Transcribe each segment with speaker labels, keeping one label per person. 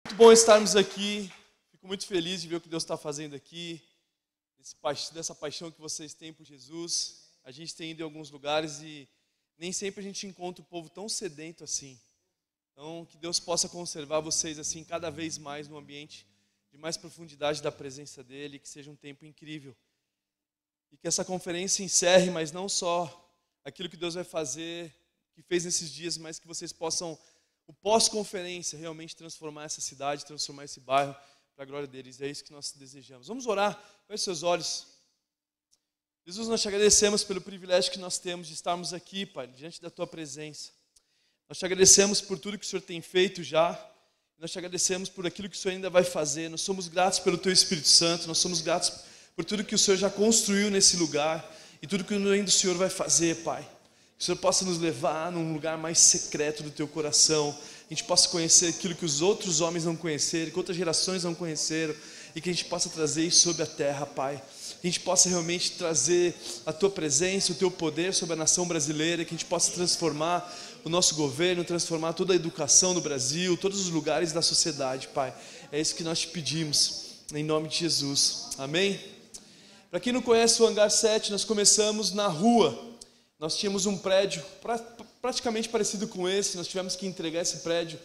Speaker 1: Muito bom estarmos aqui, fico muito feliz de ver o que Deus está fazendo aqui, dessa paixão que vocês têm por Jesus. A gente tem ido em alguns lugares e nem sempre a gente encontra o povo tão sedento assim. Então, que Deus possa conservar vocês assim cada vez mais no ambiente de mais profundidade da presença dEle, que seja um tempo incrível. E que essa conferência encerre, mas não só aquilo que Deus vai fazer, que fez nesses dias, mas que vocês possam, o pós-conferência, realmente transformar essa cidade, transformar esse bairro para a glória deles. É isso que nós desejamos. Vamos orar, feche seus olhos. Jesus, nós te agradecemos pelo privilégio que nós temos de estarmos aqui, Pai, diante da Tua presença. Nós te agradecemos por tudo que o Senhor tem feito já. Nós te agradecemos por aquilo que o Senhor ainda vai fazer. Nós somos gratos pelo Teu Espírito Santo. Nós somos gratos por tudo que o Senhor já construiu nesse lugar e tudo que ainda o Senhor vai fazer, Pai. Que o Senhor possa nos levar num lugar mais secreto do Teu coração. Que a gente possa conhecer aquilo que os outros homens não conheceram, que outras gerações não conheceram. E que a gente possa trazer isso sobre a terra, Pai. Que a gente possa realmente trazer a Tua presença, o Teu poder sobre a nação brasileira. Que a gente possa transformar o nosso governo, transformar toda a educação do Brasil, todos os lugares da sociedade, Pai. É isso que nós te pedimos, em nome de Jesus. Amém? Para quem não conhece o Hangar 7, nós começamos na rua. Nós tínhamos um prédio praticamente parecido com esse, nós tivemos que entregar esse prédio.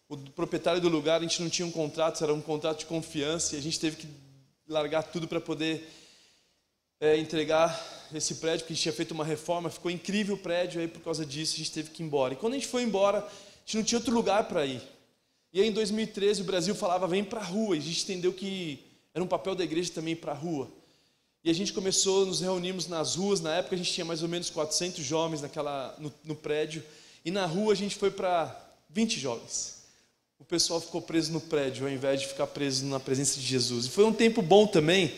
Speaker 1: O proprietário do lugar, a gente não tinha um contrato, era um contrato de confiança, e a gente teve que largar tudo para poder entregar esse prédio, porque a gente tinha feito uma reforma, ficou incrível o prédio, aí por causa disso a gente teve que ir embora. E quando a gente foi embora, a gente não tinha outro lugar para ir. E aí em 2013 o Brasil falava, vem para a rua, e a gente entendeu que era um papel da igreja também ir para a rua. E a gente começou, nos reunimos nas ruas, na época a gente tinha mais ou menos 400 jovens no prédio, e na rua a gente foi para 20 jovens. O pessoal ficou preso no prédio, ao invés de ficar preso na presença de Jesus. E foi um tempo bom também,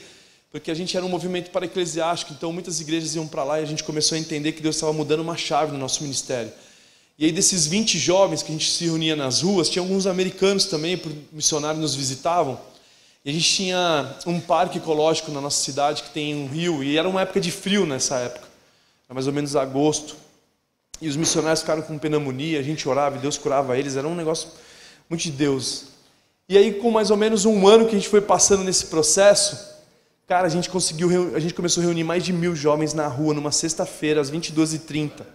Speaker 1: porque a gente era um movimento para-eclesiástico, então muitas igrejas iam para lá e a gente começou a entender que Deus estava mudando uma chave no nosso ministério. E aí desses 20 jovens que a gente se reunia nas ruas, tinha alguns americanos também, missionários nos visitavam, e a gente tinha um parque ecológico na nossa cidade que tem um rio, e era uma época de frio nessa época, era mais ou menos agosto, e os missionários ficaram com pneumonia, a gente orava e Deus curava eles, era um negócio muito de Deus. E aí com mais ou menos um ano que a gente foi passando nesse processo, cara, a gente começou a reunir mais de 1000 jovens na rua, numa sexta-feira, às 22h30.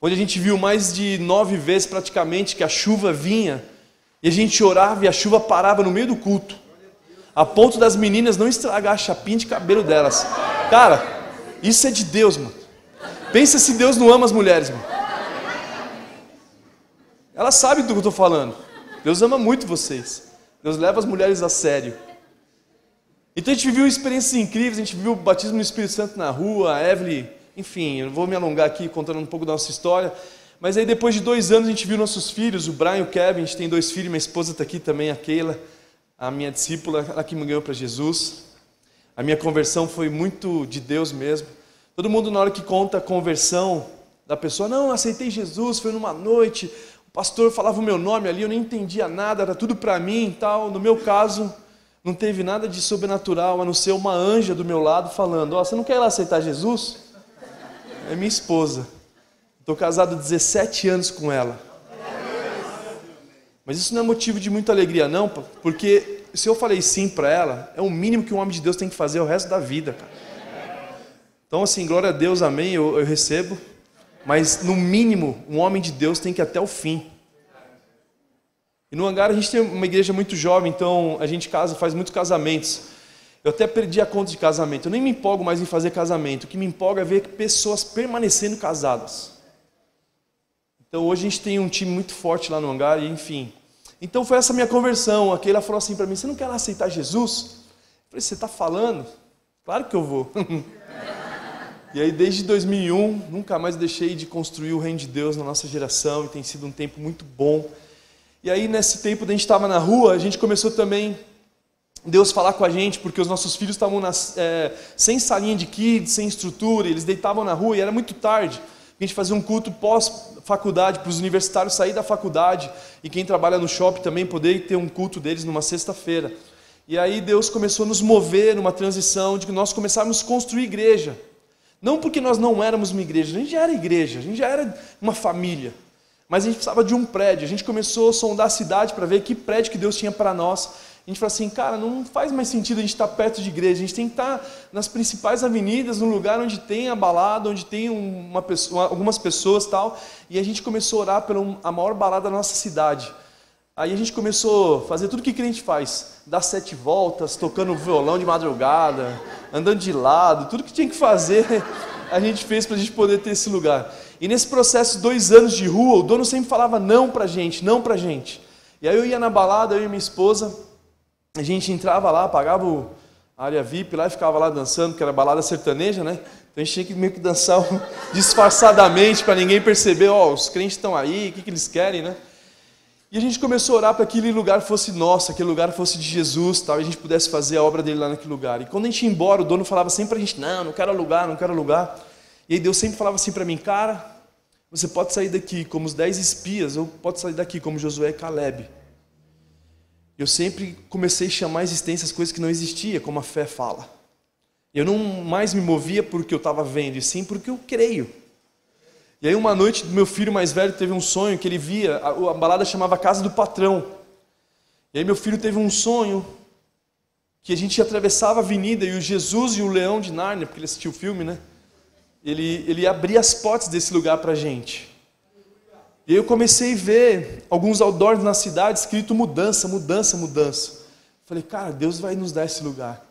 Speaker 1: Onde a gente viu mais de 9 vezes praticamente que a chuva vinha, e a gente orava e a chuva parava no meio do culto, a ponto das meninas não estragar a chapinha de cabelo delas. Cara, isso é de Deus, mano. Pensa se Deus não ama as mulheres, mano. Ela sabe do que eu estou falando. Deus ama muito vocês. Deus leva as mulheres a sério. Então a gente viveu experiências incríveis, a gente viu o batismo no Espírito Santo na rua, a Evelyn, enfim, eu não vou me alongar aqui contando um pouco da nossa história, mas aí depois de 2 anos a gente viu nossos filhos, o Brian e o Kevin, a gente tem 2 filhos, minha esposa está aqui também, a Keila, a minha discípula, ela que me ganhou para Jesus. A minha conversão foi muito de Deus mesmo. Todo mundo na hora que conta a conversão da pessoa, não, eu aceitei Jesus, foi numa noite, o pastor falava o meu nome ali, eu nem entendia nada, era tudo para mim e tal. No meu caso, não teve nada de sobrenatural, a não ser uma anja do meu lado falando, você não quer ir lá aceitar Jesus? É minha esposa. Estou casado há 17 anos com ela. Mas isso não é motivo de muita alegria não, porque se eu falei sim para ela, é o mínimo que um homem de Deus tem que fazer o resto da vida, cara. Então assim, glória a Deus, amém, eu recebo, mas no mínimo, um homem de Deus tem que ir até o fim. E no Hangar a gente tem uma igreja muito jovem, então a gente faz muitos casamentos. Eu até perdi a conta de casamento, eu nem me empolgo mais em fazer casamento, o que me empolga é ver pessoas permanecendo casadas. Então hoje a gente tem um time muito forte lá no Hangar, e enfim. Então foi essa minha conversão, a Keila falou assim para mim, você não quer lá aceitar Jesus? Eu falei, você está falando? Claro que eu vou. E aí desde 2001, nunca mais deixei de construir o reino de Deus na nossa geração, e tem sido um tempo muito bom. E aí nesse tempo da gente estava na rua, a gente começou também, Deus falar com a gente, porque os nossos filhos estavam sem salinha de kids, sem estrutura, eles deitavam na rua e era muito tarde. A gente fazia um culto pós-faculdade, para os universitários saírem da faculdade, e quem trabalha no shopping também poder ter um culto deles numa sexta-feira. E aí Deus começou a nos mover numa transição de que nós começávamos a construir igreja. Não porque nós não éramos uma igreja, a gente já era igreja, a gente já era uma família. mas a gente precisava de um prédio. A gente começou a sondar a cidade para ver que prédio que Deus tinha para nós. A gente falou assim, cara, não faz mais sentido a gente estar perto de igreja, a gente tem que estar nas principais avenidas, num lugar onde tem a balada, onde tem algumas pessoas e tal. E a gente começou a orar pela a maior balada da nossa cidade. Aí a gente começou a fazer tudo que crente faz, dar 7 voltas, tocando violão de madrugada, andando de lado, tudo que tinha que fazer, a gente fez para a gente poder ter esse lugar. E nesse processo, 2 anos de rua, o dono sempre falava não pra gente, não pra gente. E aí eu ia na balada, eu e minha esposa, a gente entrava lá, pagava a área VIP lá e ficava lá dançando, que era balada sertaneja, né? Então a gente tinha que meio que dançar disfarçadamente para ninguém perceber, os crentes estão aí, o que eles querem, né? E a gente começou a orar para que aquele lugar fosse nosso, aquele lugar fosse de Jesus, tal, e a gente pudesse fazer a obra dele lá naquele lugar. E quando a gente ia embora, o dono falava sempre para a gente, não quero alugar, não quero alugar. E aí Deus sempre falava assim para mim, cara, você pode sair daqui como os 10 espias, ou pode sair daqui como Josué e Caleb. Eu sempre comecei a chamar à existência as coisas que não existiam, como a fé fala. Eu não mais me movia porque eu estava vendo, e sim porque eu creio. E aí uma noite, meu filho mais velho teve um sonho que ele via, a balada chamava Casa do Patrão. E aí meu filho teve um sonho que a gente atravessava a avenida e o Jesus e o Leão de Nárnia, porque ele assistiu o filme, né? Ele abria as portas desse lugar para a gente. E aí eu comecei a ver alguns outdoors na cidade escrito mudança, mudança, mudança. Falei, cara, Deus vai nos dar esse lugar.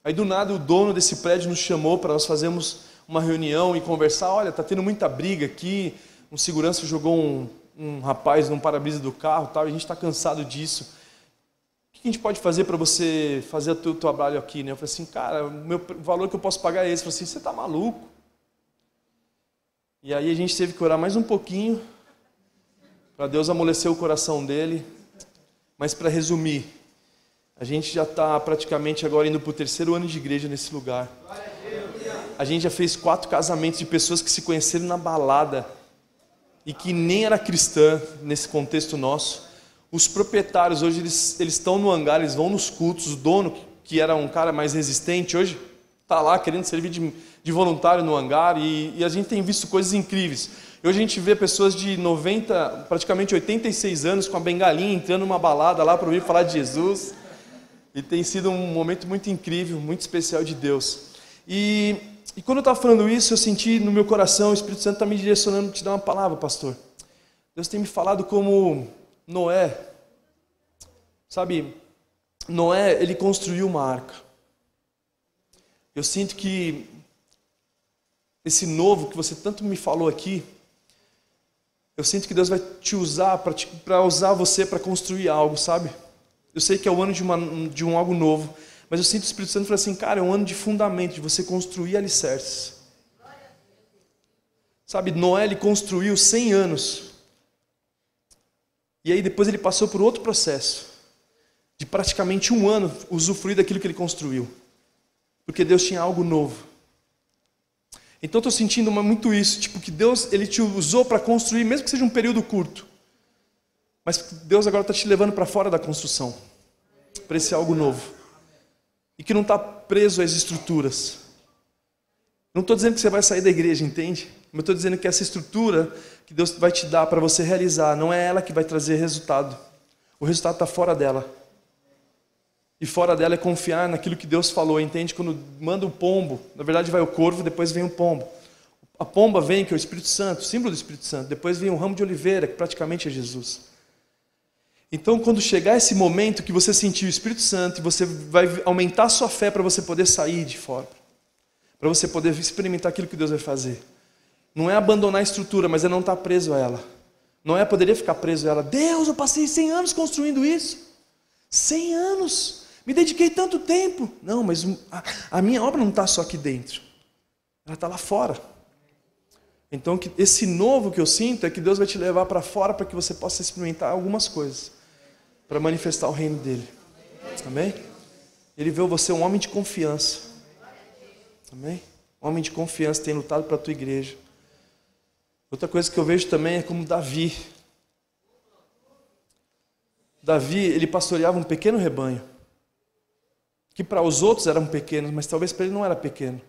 Speaker 1: Aí do nada o dono desse prédio nos chamou para nós fazermos uma reunião e conversar. Olha, tá tendo muita briga aqui, um segurança jogou um rapaz num para-brisa do carro, tal, e a gente está cansado disso. O que a gente pode fazer para você fazer o teu trabalho aqui, né? Eu falei assim, cara, o valor que eu posso pagar é esse. Eu falei assim, você está maluco? E aí a gente teve que orar mais um pouquinho para Deus amolecer o coração dele. Mas para resumir, a gente já está praticamente agora indo para o 3º ano de igreja nesse lugar. A gente já fez 4 casamentos de pessoas que se conheceram na balada e que nem era cristã nesse contexto nosso. Os proprietários hoje eles estão no hangar, eles vão nos cultos. O dono, que era um cara mais resistente, hoje está lá querendo servir de voluntário no hangar e a gente tem visto coisas incríveis. Hoje a gente vê pessoas de 90, praticamente 86 anos com a bengalinha entrando numa balada lá para ouvir falar de Jesus. E tem sido um momento muito incrível, muito especial de Deus. E quando eu estava falando isso, eu senti no meu coração, o Espírito Santo está me direcionando para te dar uma palavra, pastor. Deus tem me falado como Noé. Sabe, Noé, ele construiu uma arca. Eu sinto que esse novo que você tanto me falou aqui, eu sinto que Deus vai te usar para usar você para construir algo, sabe? Eu sei que é o ano de um algo novo, mas eu sinto o Espírito Santo falando assim, cara, é um ano de fundamento, de você construir alicerces. Sabe, Noé, ele construiu 100 anos. E aí depois ele passou por outro processo, de praticamente 1 ano usufruir daquilo que ele construiu. Porque Deus tinha algo novo. Então eu estou sentindo muito isso, tipo que Deus ele te usou para construir, mesmo que seja um período curto. Mas Deus agora está te levando para fora da construção, para esse algo novo. E que não está preso às estruturas. Não estou dizendo que você vai sair da igreja, entende? Mas estou dizendo que essa estrutura que Deus vai te dar para você realizar, não é ela que vai trazer resultado. O resultado está fora dela. E fora dela é confiar naquilo que Deus falou, entende? Quando manda o pombo, na verdade vai o corvo, depois vem o pombo. A pomba vem, que é o Espírito Santo, símbolo do Espírito Santo. Depois vem o ramo de oliveira, que praticamente é Jesus. Então, quando chegar esse momento que você sentir o Espírito Santo, e você vai aumentar a sua fé para você poder sair de fora. Para você poder experimentar aquilo que Deus vai fazer. Não é abandonar a estrutura, mas é não estar preso a ela. Não é poderia ficar preso a ela. Deus, eu passei 100 anos construindo isso. 100 anos. Me dediquei tanto tempo. Não, mas a minha obra não está só aqui dentro. Ela está lá fora. Então, esse novo que eu sinto é que Deus vai te levar para fora para que você possa experimentar algumas coisas. Para manifestar o reino dele. Amém? Ele vê você um homem de confiança. Amém? Homem de confiança, tem lutado para a tua igreja. Outra coisa que eu vejo também é como Davi. Davi, ele pastoreava um pequeno rebanho. Que para os outros eram pequenos, mas talvez para ele não era pequeno.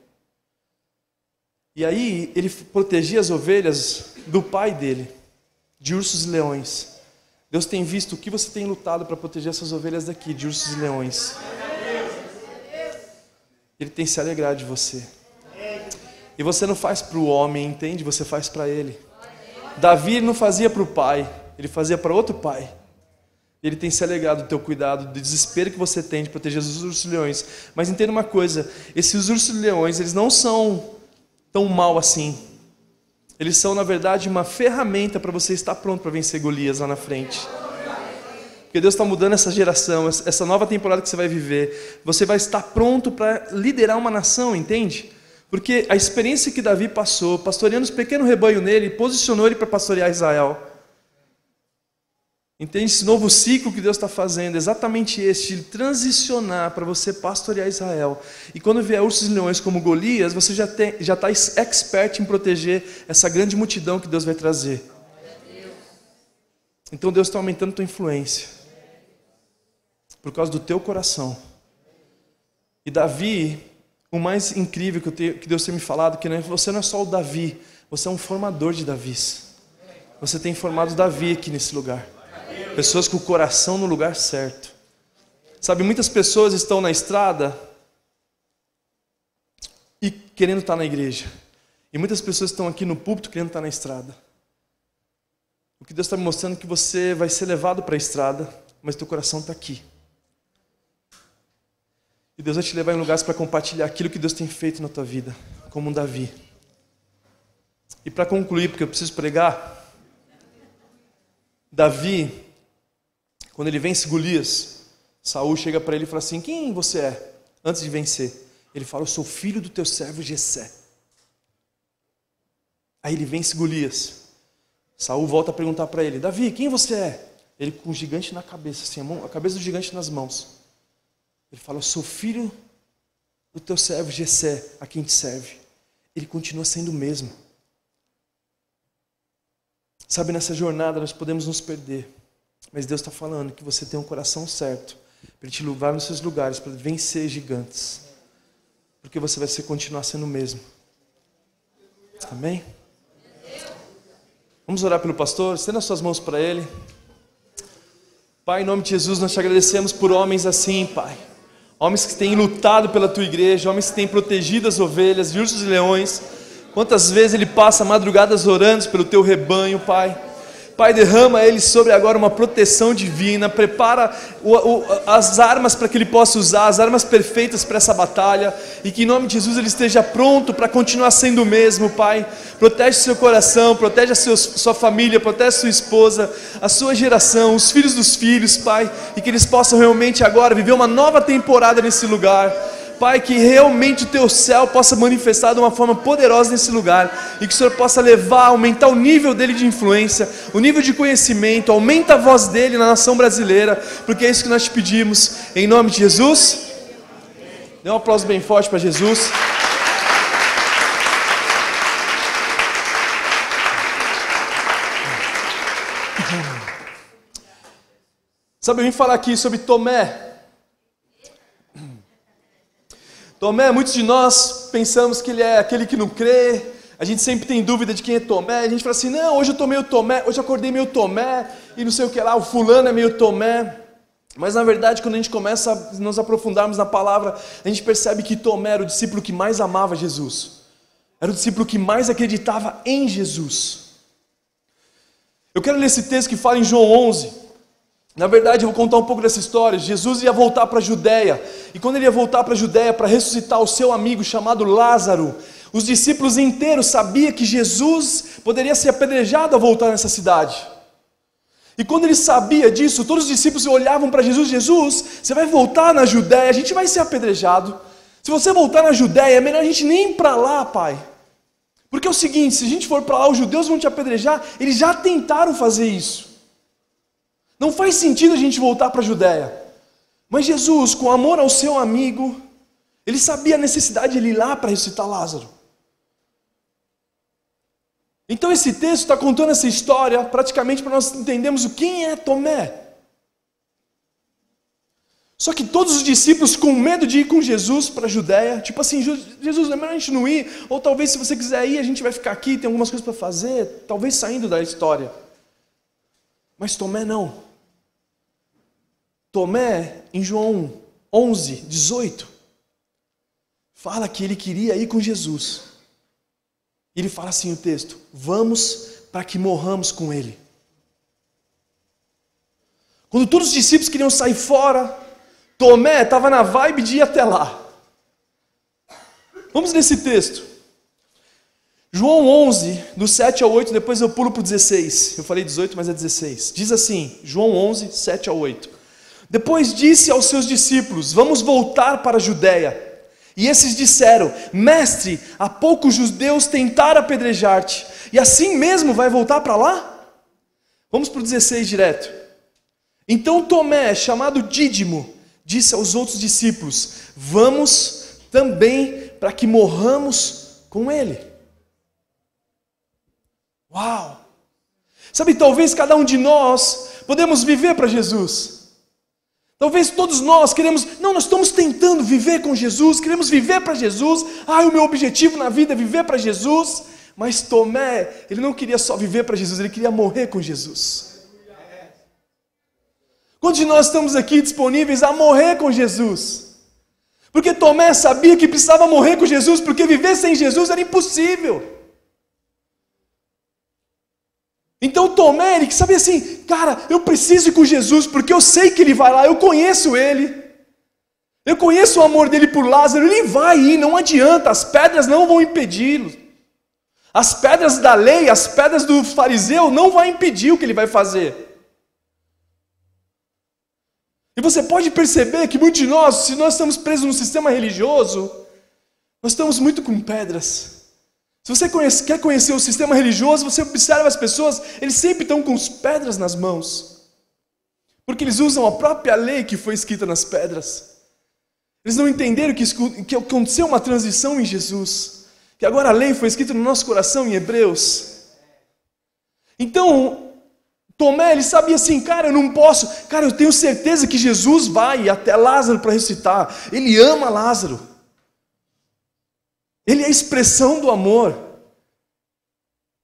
Speaker 1: E aí ele protegia as ovelhas do pai dele. de ursos e leões. Deus tem visto o que você tem lutado para proteger essas ovelhas daqui, de ursos e leões. Ele tem se alegrado de você. E você não faz para o homem, entende? Você faz para ele. Davi não fazia para o pai, ele fazia para outro pai. Ele tem se alegrado do teu cuidado, do desespero que você tem de proteger os ursos e leões. Mas entenda uma coisa, esses ursos e leões, eles não são tão mal assim. Eles são, na verdade, uma ferramenta para você estar pronto para vencer Golias lá na frente. Porque Deus está mudando essa geração, essa nova temporada que você vai viver. Você vai estar pronto para liderar uma nação, entende? Porque a experiência que Davi passou, pastoreando os pequenos rebanhos nele, posicionou ele para pastorear Israel. Entende? Esse novo ciclo que Deus está fazendo, exatamente este, de transicionar para você pastorear Israel. E quando vier ursos e leões como Golias, você já está expert em proteger essa grande multidão que Deus vai trazer. Então Deus está aumentando a tua influência. Por causa do teu coração. E Davi, o mais incrível que Deus tem me falado, que você não é só o Davi, você é um formador de Davis. Você tem formado Davi aqui nesse lugar. Pessoas com o coração no lugar certo. Sabe, muitas pessoas estão na estrada e querendo estar na igreja. E muitas pessoas estão aqui no púlpito querendo estar na estrada. O que Deus está me mostrando é que você vai ser levado para a estrada, mas teu coração está aqui. E Deus vai te levar em lugares para compartilhar aquilo que Deus tem feito na tua vida, como um Davi. E para concluir, porque eu preciso pregar, Davi, quando ele vence Golias, Saul chega para ele e fala assim: quem você é? Antes de vencer, ele fala: eu sou filho do teu servo Jessé. Aí ele vence Golias. Saul volta a perguntar para ele: Davi, quem você é? Ele com um gigante na cabeça, assim, a cabeça do gigante nas mãos. Ele fala: eu sou filho do teu servo Jessé, a quem te serve. Ele continua sendo o mesmo. Sabe, nessa jornada nós podemos nos perder, mas Deus está falando que você tem um coração certo para te levar nos seus lugares, para vencer gigantes, porque você vai continuar sendo o mesmo. Amém? Vamos orar pelo pastor. Estenda as suas mãos para ele. Pai, em nome de Jesus, nós te agradecemos por homens assim, Pai. Homens que têm lutado pela tua igreja, homens que têm protegido as ovelhas, de ursos e leões. Quantas vezes ele passa madrugadas orando pelo teu rebanho, Pai. Pai, derrama ele sobre agora uma proteção divina, prepara as armas para que ele possa usar, as armas perfeitas para essa batalha, e que em nome de Jesus ele esteja pronto para continuar sendo o mesmo, Pai. Protege seu coração, protege sua família, protege sua esposa, a sua geração, os filhos dos filhos, Pai, e que eles possam realmente agora viver uma nova temporada nesse lugar. Pai, que realmente o teu céu possa manifestar de uma forma poderosa nesse lugar, e que o Senhor possa levar, aumentar o nível dele de influência, o nível de conhecimento, aumenta a voz dele na nação brasileira, porque é isso que nós te pedimos, em nome de Jesus. Dê um aplauso bem forte para Jesus. Sabe, eu vim falar aqui sobre Tomé. Tomé, muitos de nós pensamos que ele é aquele que não crê, a gente sempre tem dúvida de quem é Tomé, a gente fala assim: não, hoje eu tô meio Tomé, hoje eu acordei meio Tomé, e não sei o que lá, o fulano é meio Tomé. Mas na verdade, quando a gente começa a nos aprofundarmos na palavra, a gente percebe que Tomé era o discípulo que mais amava Jesus, era o discípulo que mais acreditava em Jesus. Eu quero ler esse texto que fala em João 11. Na verdade, eu vou contar um pouco dessa história. Jesus ia voltar para a Judéia, e quando ele ia voltar para a Judéia para ressuscitar o seu amigo chamado Lázaro, os discípulos inteiros sabiam que Jesus poderia ser apedrejado ao voltar nessa cidade. E quando ele sabia disso, todos os discípulos olhavam para Jesus: Jesus, você vai voltar na Judéia, a gente vai ser apedrejado. Se você voltar na Judéia, é melhor a gente nem ir para lá, pai. Porque é o seguinte, se a gente for para lá, os judeus vão te apedrejar. Eles já tentaram fazer isso. Não faz sentido a gente voltar para a Judéia. Mas Jesus, com amor ao seu amigo, ele sabia a necessidade de ele ir lá para ressuscitar Lázaro. Então esse texto está contando essa história praticamente para nós entendermos quem é Tomé. Só que todos os discípulos com medo de ir com Jesus para a Judéia, tipo assim: Jesus, é melhor a gente não ir, ou talvez se você quiser ir, a gente vai ficar aqui, tem algumas coisas para fazer, talvez saindo da história.
Speaker 2: Mas Tomé não. Tomé, em João 11, 18, fala que ele queria ir com Jesus. Ele fala assim o texto: vamos para que morramos com ele. Quando todos os discípulos queriam sair fora, Tomé estava na vibe de ir até lá. Vamos nesse texto. João 11, do 7 ao 8, depois eu pulo para o 16. Eu falei 18, mas é 16. Diz assim, João 11, 7 ao 8. Depois disse aos seus discípulos: vamos voltar para a Judéia. E esses disseram: mestre, há pouco os judeus tentaram apedrejar-te, e assim mesmo vai voltar para lá? Vamos para o 16 direto. Então Tomé, chamado Dídimo, disse aos outros discípulos: vamos também para que morramos com ele. Uau! Sabe, talvez cada um de nós podemos viver para Jesus. Talvez todos nós queremos, nós estamos tentando viver com Jesus, queremos viver para Jesus. O meu objetivo na vida é viver para Jesus. Mas Tomé, ele não queria só viver para Jesus, ele queria morrer com Jesus. Quantos de nós estamos aqui disponíveis a morrer com Jesus? Porque Tomé sabia que precisava morrer com Jesus, porque viver sem Jesus era impossível. Então Tomé, ele sabia assim, cara, eu preciso ir com Jesus, porque eu sei que ele vai lá, eu conheço ele. Eu conheço o amor dele por Lázaro, ele vai ir, não adianta, as pedras não vão impedi-lo. As pedras da lei, as pedras do fariseu não vão impedir o que ele vai fazer. E você pode perceber que muitos de nós, se nós estamos presos no sistema religioso, nós estamos muito com pedras. Se você quer conhecer o sistema religioso, você observa as pessoas, eles sempre estão com as pedras nas mãos. Porque eles usam a própria lei que foi escrita nas pedras. Eles não entenderam que aconteceu uma transição em Jesus. Que agora a lei foi escrita no nosso coração em Hebreus. Então, Tomé, ele sabia assim, cara, eu não posso. Cara, eu tenho certeza que Jesus vai até Lázaro para ressuscitar. Ele ama Lázaro. Ele é a expressão do amor.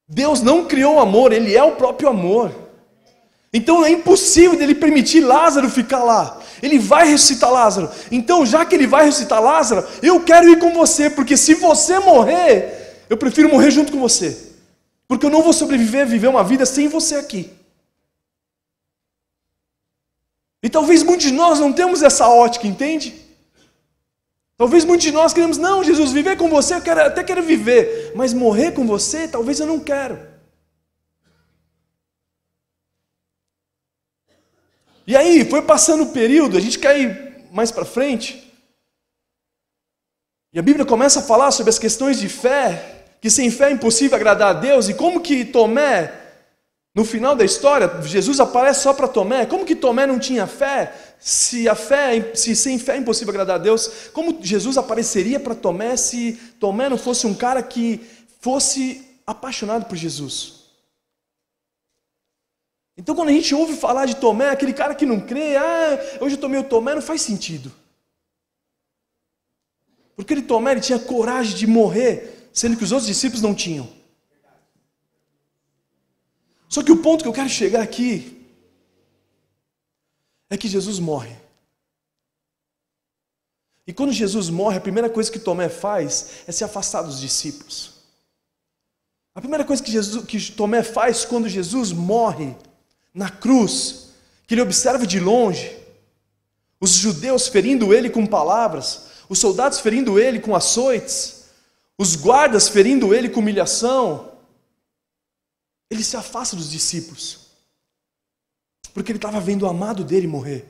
Speaker 2: Deus não criou o amor, ele é o próprio amor. Então é impossível dele permitir Lázaro ficar lá. Ele vai ressuscitar Lázaro. Então, já que ele vai ressuscitar Lázaro, eu quero ir com você, porque se você morrer, eu prefiro morrer junto com você. Porque eu não vou sobreviver, viver uma vida sem você aqui. E talvez muitos de nós não temos essa ótica, entende? Talvez muitos de nós queremos, não, Jesus, viver com você eu até quero viver, mas morrer com você, talvez eu não quero. E aí, foi passando o período, a gente quer ir mais para frente, e a Bíblia começa a falar sobre as questões de fé, que sem fé é impossível agradar a Deus, e como que Tomé, no final da história, Jesus aparece só para Tomé, como que Tomé não tinha fé? Se sem fé é impossível agradar a Deus, como Jesus apareceria para Tomé se Tomé não fosse um cara que fosse apaixonado por Jesus? Então quando a gente ouve falar de Tomé, aquele cara que não crê, hoje eu tomei o Tomé, não faz sentido. Porque Tomé ele tinha coragem de morrer, sendo que os outros discípulos não tinham. Só que o ponto que eu quero chegar aqui é que Jesus morre. E quando Jesus morre, a primeira coisa que Tomé faz é se afastar dos discípulos. A primeira coisa que Tomé faz quando Jesus morre na cruz, que ele observa de longe, os judeus ferindo ele com palavras, os soldados ferindo ele com açoites, os guardas ferindo ele com humilhação, ele se afasta dos discípulos. Porque ele estava vendo o amado dele morrer.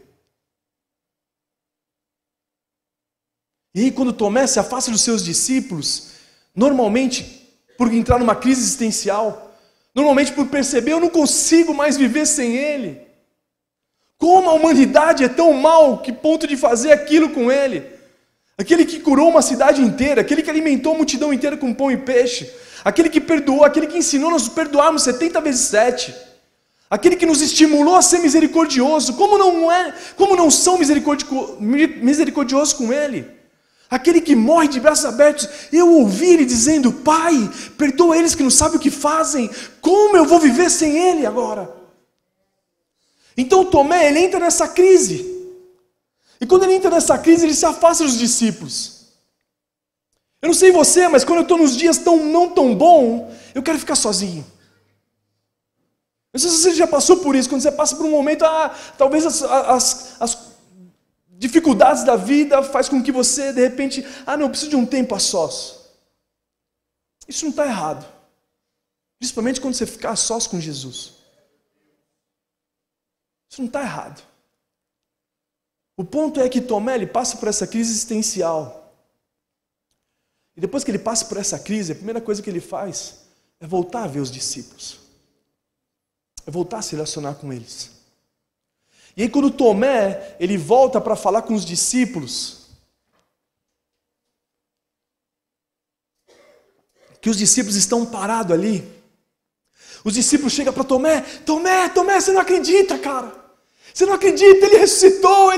Speaker 2: E aí quando Tomé se afasta dos seus discípulos, normalmente por entrar numa crise existencial, normalmente por perceber, eu não consigo mais viver sem ele. Como a humanidade é tão mal que ponto de fazer aquilo com ele? Aquele que curou uma cidade inteira, aquele que alimentou a multidão inteira com pão e peixe, aquele que perdoou, aquele que ensinou nós perdoarmos 70 vezes 7. Aquele que nos estimulou a ser misericordioso, como não são misericordiosos com ele? Aquele que morre de braços abertos, eu ouvi ele dizendo, Pai, perdoa eles que não sabem o que fazem, como eu vou viver sem ele agora? Então Tomé, ele entra nessa crise. E quando ele entra nessa crise, ele se afasta dos discípulos. Eu não sei você, mas quando eu estou nos dias não tão bom, eu quero ficar sozinho. Não sei se você já passou por isso, quando você passa por um momento, talvez as dificuldades da vida faz com que você, de repente, não, eu preciso de um tempo a sós. Isso não está errado. Principalmente quando você ficar a sós com Jesus. Isso não está errado. O ponto é que Tomé, ele passa por essa crise existencial. E depois que ele passa por essa crise, a primeira coisa que ele faz é voltar a ver os discípulos. É voltar a se relacionar com eles. E aí quando Tomé, ele volta para falar com os discípulos, que os discípulos estão parados ali, os discípulos chegam para Tomé, Tomé, você não acredita, cara. Você não acredita, ele ressuscitou.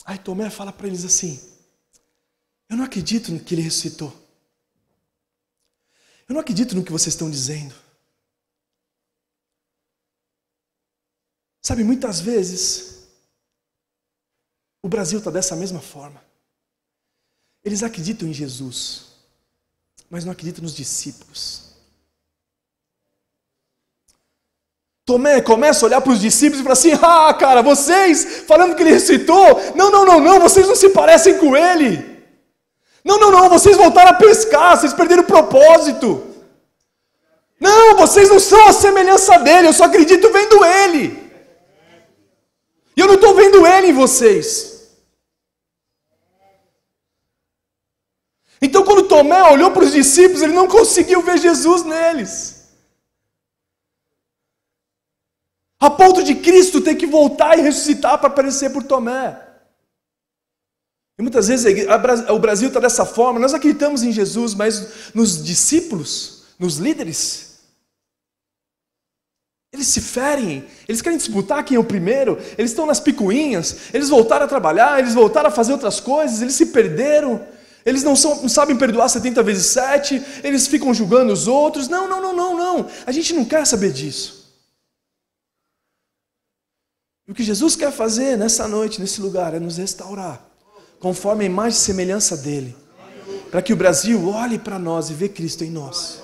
Speaker 2: Aí Tomé fala para eles assim, eu não acredito no que ele ressuscitou. Eu não acredito no que vocês estão dizendo. Sabe, muitas vezes, o Brasil está dessa mesma forma. Eles acreditam em Jesus, mas não acreditam nos discípulos. Tomé começa a olhar para os discípulos e fala assim, cara, vocês falando que ele ressuscitou, não, vocês não se parecem com ele. Não, vocês voltaram a pescar, vocês perderam o propósito. Não, vocês não são a semelhança dele, eu só acredito vendo ele. E eu não estou vendo ele em vocês. Então quando Tomé olhou para os discípulos, ele não conseguiu ver Jesus neles. A ponto de Cristo ter que voltar e ressuscitar para aparecer por Tomé. E muitas vezes o Brasil está dessa forma, nós acreditamos em Jesus, mas nos discípulos, nos líderes, eles se ferem, eles querem disputar quem é o primeiro, eles estão nas picuinhas, eles voltaram a trabalhar, eles voltaram a fazer outras coisas, eles se perderam, eles não sabem perdoar 70 vezes 7, eles ficam julgando os outros. Não, a gente não quer saber disso. E o que Jesus quer fazer nessa noite, nesse lugar, é nos restaurar, conforme a imagem e semelhança dele, para que o Brasil olhe para nós e vê Cristo em nós.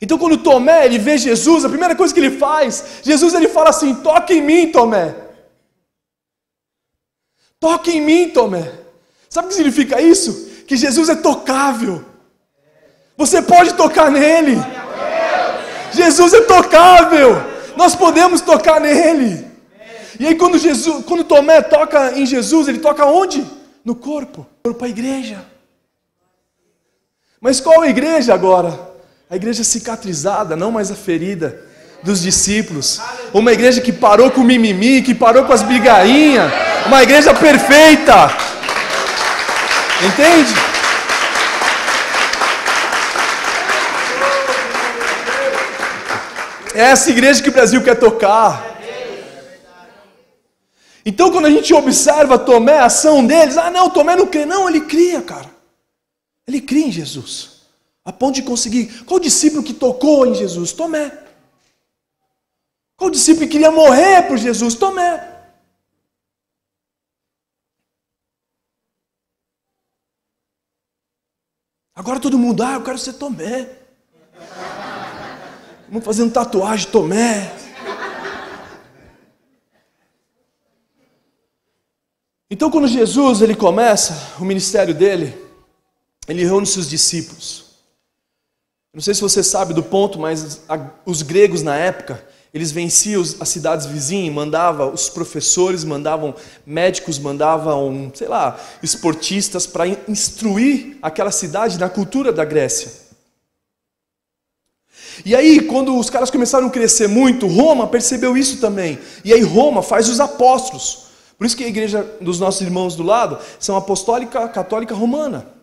Speaker 2: Então quando Tomé, ele vê Jesus, a primeira coisa que ele faz, Jesus ele fala assim, toca em mim, Tomé. Toca em mim, Tomé. Sabe o que significa isso? Que Jesus é tocável. Você pode tocar nele. Jesus é tocável. Nós podemos tocar nele. E aí quando Tomé toca em Jesus, ele toca onde? No corpo. Para a igreja. Mas qual a igreja agora? A igreja cicatrizada, não mais a ferida dos discípulos. Uma igreja que parou com o mimimi, que parou com as brigainhas. Uma igreja perfeita. Entende? É essa igreja que o Brasil quer tocar. Então quando a gente observa Tomé, a ação deles, não, Tomé não crê. Não, ele cria, cara. Ele cria em Jesus. A ponto de conseguir. Qual discípulo que tocou em Jesus? Tomé. Qual discípulo que queria morrer por Jesus? Tomé. Agora todo mundo, eu quero ser Tomé. Vamos fazer uma tatuagem Tomé. Então quando Jesus ele começa o ministério dele, ele reúne seus discípulos. Não sei se você sabe do ponto, mas os gregos na época, eles venciam as cidades vizinhas, mandavam os professores, mandavam médicos, mandavam, esportistas para instruir aquela cidade na cultura da Grécia. E aí, quando os caras começaram a crescer muito, Roma percebeu isso também. E aí Roma faz os apóstolos. Por isso que a igreja dos nossos irmãos do lado são apostólica, católica, romana.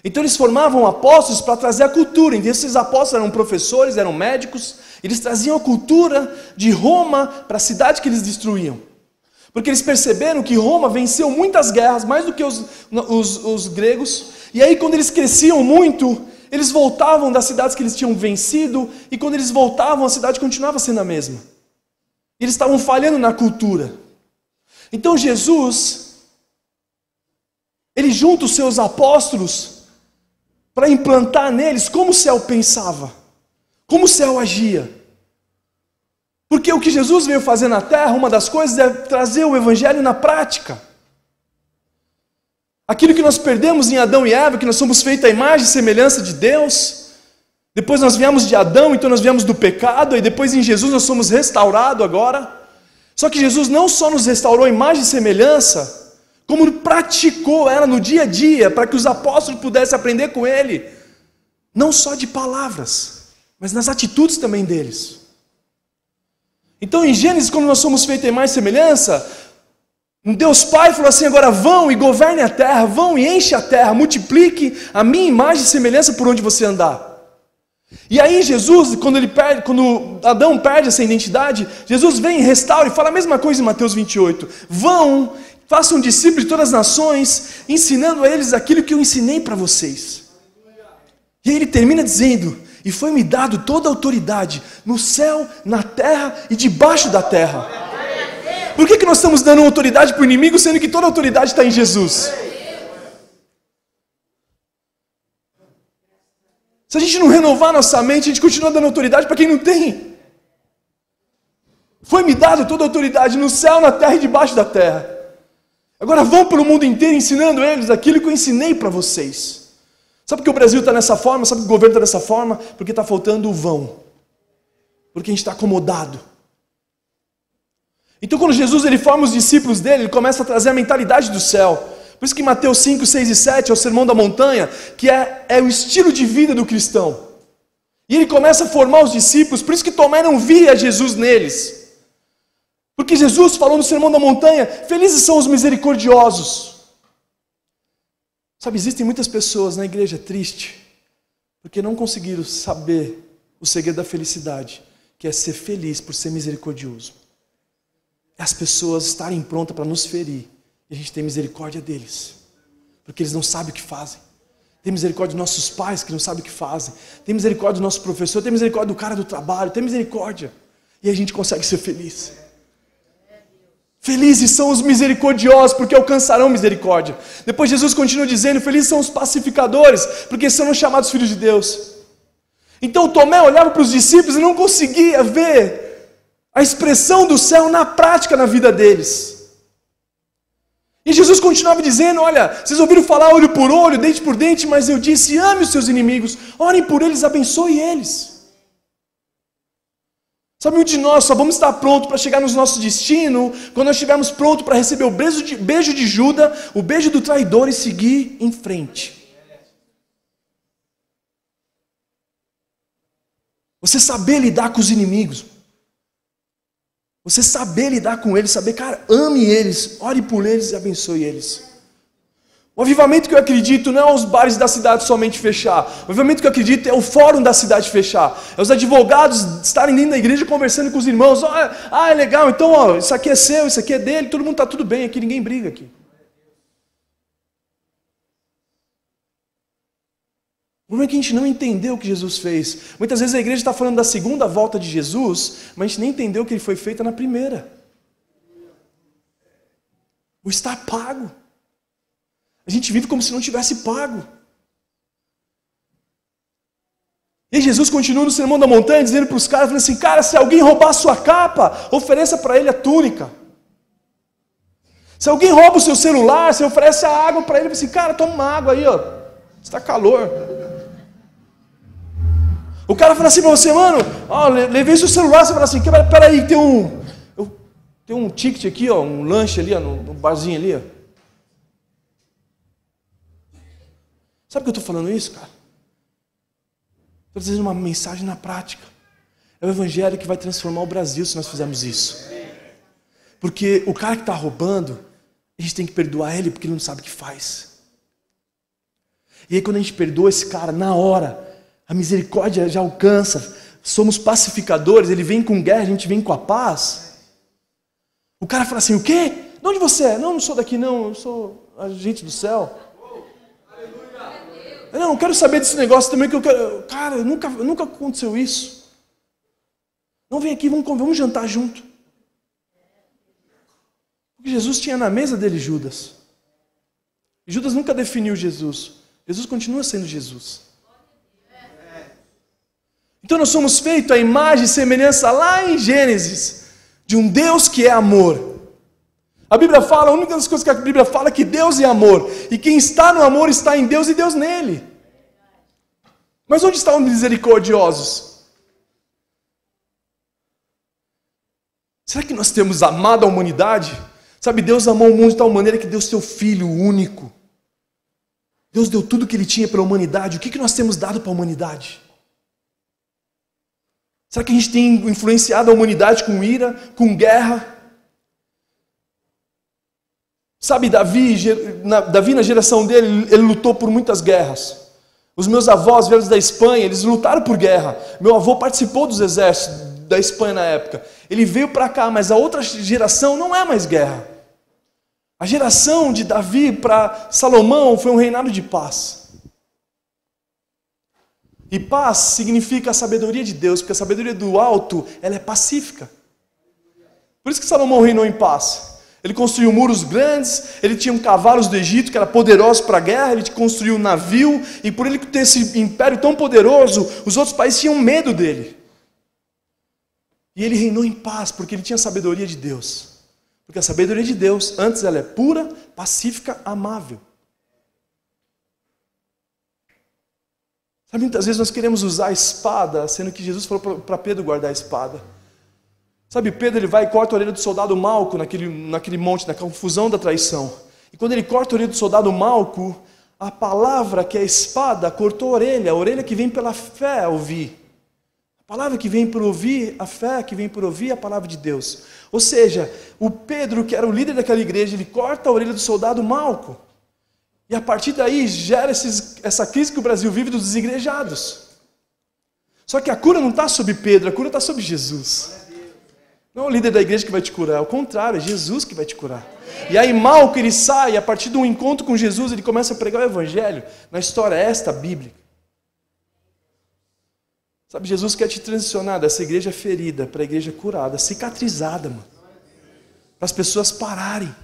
Speaker 2: Então eles formavam apóstolos para trazer a cultura. Então esses apóstolos eram professores, eram médicos. Eles traziam a cultura de Roma para a cidade que eles destruíam. Porque eles perceberam que Roma venceu muitas guerras, mais do que os gregos. E aí quando eles cresciam muito, eles voltavam das cidades que eles tinham vencido, e quando eles voltavam, a cidade continuava sendo a mesma. Eles estavam falhando na cultura. Então Jesus, ele junta os seus apóstolos para implantar neles como o céu pensava, como o céu agia. Porque o que Jesus veio fazer na terra, uma das coisas é trazer o evangelho na prática. Aquilo que nós perdemos em Adão e Eva, que nós somos feitos à imagem e semelhança de Deus. Depois nós viemos de Adão, então nós viemos do pecado, e depois em Jesus nós somos restaurados agora. Só que Jesus não só nos restaurou a imagem e semelhança, como praticou ela no dia a dia, para que os apóstolos pudessem aprender com ele, não só de palavras, mas nas atitudes também deles. Então em Gênesis, quando nós somos feitos à imagem e semelhança, um Deus Pai falou assim: agora vão e governem a terra, vão e enchem a terra, multipliquem a minha imagem e semelhança por onde você andar. E aí Jesus, quando Adão perde essa identidade, Jesus vem e restaura e fala a mesma coisa em Mateus 28. Vão, façam discípulos de todas as nações, ensinando a eles aquilo que eu ensinei para vocês. E aí ele termina dizendo: e foi-me dado toda a autoridade no céu, na terra e debaixo da terra. Por que nós estamos dando autoridade para o inimigo, sendo que toda a autoridade está em Jesus? Se a gente não renovar nossa mente, a gente continua dando autoridade para quem não tem. Foi-me dado toda a autoridade no céu, na terra e debaixo da terra. Agora vão pelo mundo inteiro ensinando eles aquilo que eu ensinei para vocês. Sabe por que o Brasil está nessa forma? Sabe por que o governo está dessa forma? Porque está faltando o vão. Porque a gente está acomodado. Então quando Jesus ele forma os discípulos dele, ele começa a trazer a mentalidade do céu. Por isso que Mateus 5, 6 e 7 é o sermão da montanha, que é o estilo de vida do cristão. E ele começa a formar os discípulos, por isso que Tomé não via Jesus neles. Porque Jesus falou no sermão da montanha: felizes são os misericordiosos. Sabe, existem muitas pessoas na igreja tristes, porque não conseguiram saber o segredo da felicidade, que é ser feliz por ser misericordioso. É as pessoas estarem prontas para nos ferir, e a gente tem misericórdia deles, porque eles não sabem o que fazem. Tem misericórdia dos nossos pais, que não sabem o que fazem. Tem misericórdia do nosso professor, tem misericórdia do cara do trabalho, tem misericórdia. E a gente consegue ser feliz. Felizes são os misericordiosos, porque alcançarão misericórdia. Depois Jesus continua dizendo: felizes são os pacificadores, porque serão chamados filhos de Deus. Então Tomé olhava para os discípulos e não conseguia ver a expressão do céu na prática na vida deles. E Jesus continuava dizendo: olha, vocês ouviram falar olho por olho, dente por dente, mas eu disse: ame os seus inimigos, orem por eles, abençoe eles. Sabe, muitos de nós só vamos estar prontos para chegar no nosso destino quando nós estivermos prontos para receber o beijo de Judas, o beijo do traidor e seguir em frente. Você saber lidar com os inimigos. Você saber lidar com eles, saber, cara, ame eles, ore por eles e abençoe eles. O avivamento que eu acredito não é os bares da cidade somente fechar. O avivamento que eu acredito é o fórum da cidade fechar. É os advogados estarem dentro da igreja conversando com os irmãos. É legal, então isso aqui é seu, isso aqui é dele, todo mundo está tudo bem aqui, ninguém briga aqui. O problema é que a gente não entendeu o que Jesus fez. Muitas vezes a igreja está falando da segunda volta de Jesus, mas a gente nem entendeu que ele foi feito na primeira. O está pago. A gente vive como se não tivesse pago. E Jesus continua no sermão da montanha, dizendo para os caras, falando assim: cara, se alguém roubar a sua capa, ofereça para ele a túnica. Se alguém rouba o seu celular, você oferece a água para ele, assim: cara, toma uma água aí, ó, está calor. O cara fala assim para você: mano, ó, levei seu celular, você fala assim: peraí, tem um ticket aqui, ó, um lanche ali, ó, no barzinho ali, ó. Sabe por que eu estou falando isso, cara? Estou dizendo uma mensagem na prática. É o evangelho que vai transformar o Brasil se nós fizermos isso. Porque o cara que está roubando, a gente tem que perdoar ele porque ele não sabe o que faz. E aí quando a gente perdoa esse cara, na hora, a misericórdia já alcança. Somos pacificadores, ele vem com guerra, a gente vem com a paz. O cara fala assim: o quê? De onde você é? Não sou daqui não, eu sou agente do céu. Não quero saber desse negócio também que eu quero. Cara, nunca aconteceu isso. Não, vem aqui, vamos jantar junto. Porque Jesus tinha na mesa dele Judas. E Judas nunca definiu Jesus. Jesus continua sendo Jesus. Então nós somos feitos à imagem e semelhança lá em Gênesis, de um Deus que é amor. A Bíblia fala, a única das coisas que a Bíblia fala é que Deus é amor. E quem está no amor está em Deus e Deus nele. Mas onde estão os misericordiosos? Será que nós temos amado a humanidade? Sabe, Deus amou o mundo de tal maneira que deu seu Filho único. Deus deu tudo o que Ele tinha para a humanidade. O que nós temos dado para a humanidade? Será que a gente tem influenciado a humanidade com ira, com guerra? Sabe, Davi na geração dele, ele lutou por muitas guerras. Os meus avós vieram da Espanha, eles lutaram por guerra. Meu avô participou dos exércitos da Espanha na época. Ele veio para cá, mas a outra geração não é mais guerra. A geração de Davi para Salomão foi um reinado de paz. E paz significa a sabedoria de Deus, porque a sabedoria do alto, ela é pacífica. Por isso que Salomão reinou em paz. Ele construiu muros grandes, ele tinha cavalos do Egito, que era poderoso para a guerra, ele construiu um navio, e por ele ter esse império tão poderoso, os outros países tinham medo dele. E ele reinou em paz, porque ele tinha a sabedoria de Deus. Porque a sabedoria de Deus, antes ela é pura, pacífica, amável. Sabe, muitas vezes nós queremos usar a espada, sendo que Jesus falou para Pedro guardar a espada. Sabe, Pedro ele vai e corta a orelha do soldado Malco naquele monte, na confusão da traição. E quando ele corta a orelha do soldado Malco, a palavra que é a espada cortou a orelha que vem pela fé a ouvir. A palavra que vem por ouvir, a fé que vem por ouvir a palavra de Deus. Ou seja, o Pedro, que era o líder daquela igreja, ele corta a orelha do soldado Malco. E a partir daí gera essa crise que o Brasil vive dos desigrejados. Só que a cura não está sobre Pedro, a cura está sobre Jesus. Não é o líder da igreja que vai te curar, ao contrário, é Jesus que vai te curar. E aí Malco ele sai, a partir de um encontro com Jesus, ele começa a pregar o evangelho, na história esta bíblica. Sabe, Jesus quer te transicionar dessa igreja ferida para a igreja curada, cicatrizada, mano. Para as pessoas pararem.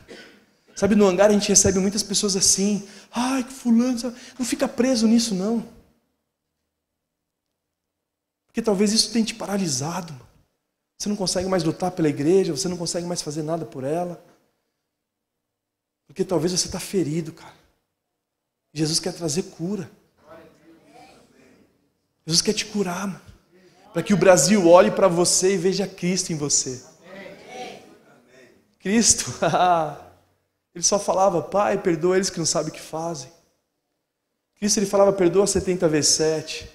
Speaker 2: Sabe, no hangar a gente recebe muitas pessoas assim, ai, que fulano, sabe? Não fica preso nisso não. Porque talvez isso tenha te paralisado, mano. Você não consegue mais lutar pela igreja, você não consegue mais fazer nada por ela. Porque talvez você está ferido, cara. Jesus quer trazer cura. Jesus quer te curar, mano. Para que o Brasil olhe para você e veja Cristo em você. Cristo, ele só falava, Pai, perdoa eles que não sabem o que fazem. Cristo, ele falava, perdoa 70 vezes 7.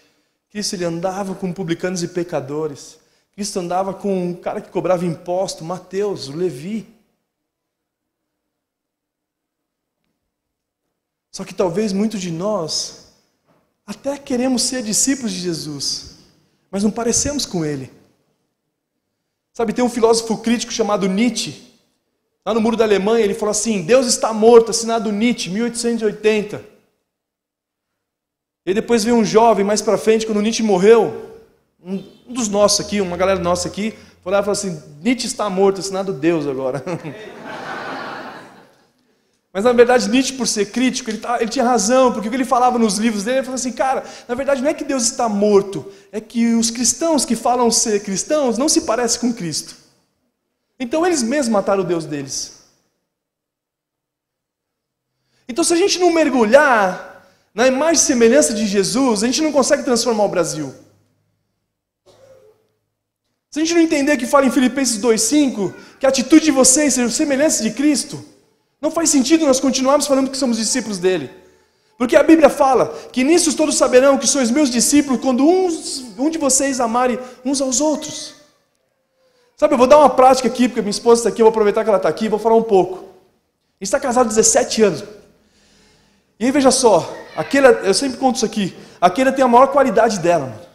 Speaker 2: Cristo, ele andava com publicanos e pecadores. Cristo andava com um cara que cobrava imposto, Mateus, o Levi. Só que talvez muitos de nós até queremos ser discípulos de Jesus, mas não parecemos com ele. Sabe, tem um filósofo crítico chamado Nietzsche. Lá no Muro da Alemanha, ele falou assim, Deus está morto, assinado Nietzsche, 1880. E depois veio um jovem mais para frente, quando Nietzsche morreu, um dos nossos aqui, uma galera nossa aqui, foi lá e falou assim, Nietzsche está morto, assinado Deus agora. Mas na verdade Nietzsche, por ser crítico, ele tinha razão, porque o que ele falava nos livros dele, ele falou assim, cara, na verdade não é que Deus está morto, é que os cristãos que falam ser cristãos não se parecem com Cristo. Então eles mesmos mataram o Deus deles. Então se a gente não mergulhar na imagem e semelhança de Jesus, a gente não consegue transformar o Brasil. Se a gente não entender que fala em Filipenses 2,5, que a atitude de vocês seja semelhança de Cristo, não faz sentido nós continuarmos falando que somos discípulos dele. Porque a Bíblia fala que nisso todos saberão que sois meus discípulos quando um de vocês amarem uns aos outros. Sabe, eu vou dar uma prática aqui, porque minha esposa está aqui, eu vou aproveitar que ela está aqui e vou falar um pouco. A gente está casado há 17 anos. E aí veja só, eu sempre conto isso aqui, a Keila tem a maior qualidade dela, mano.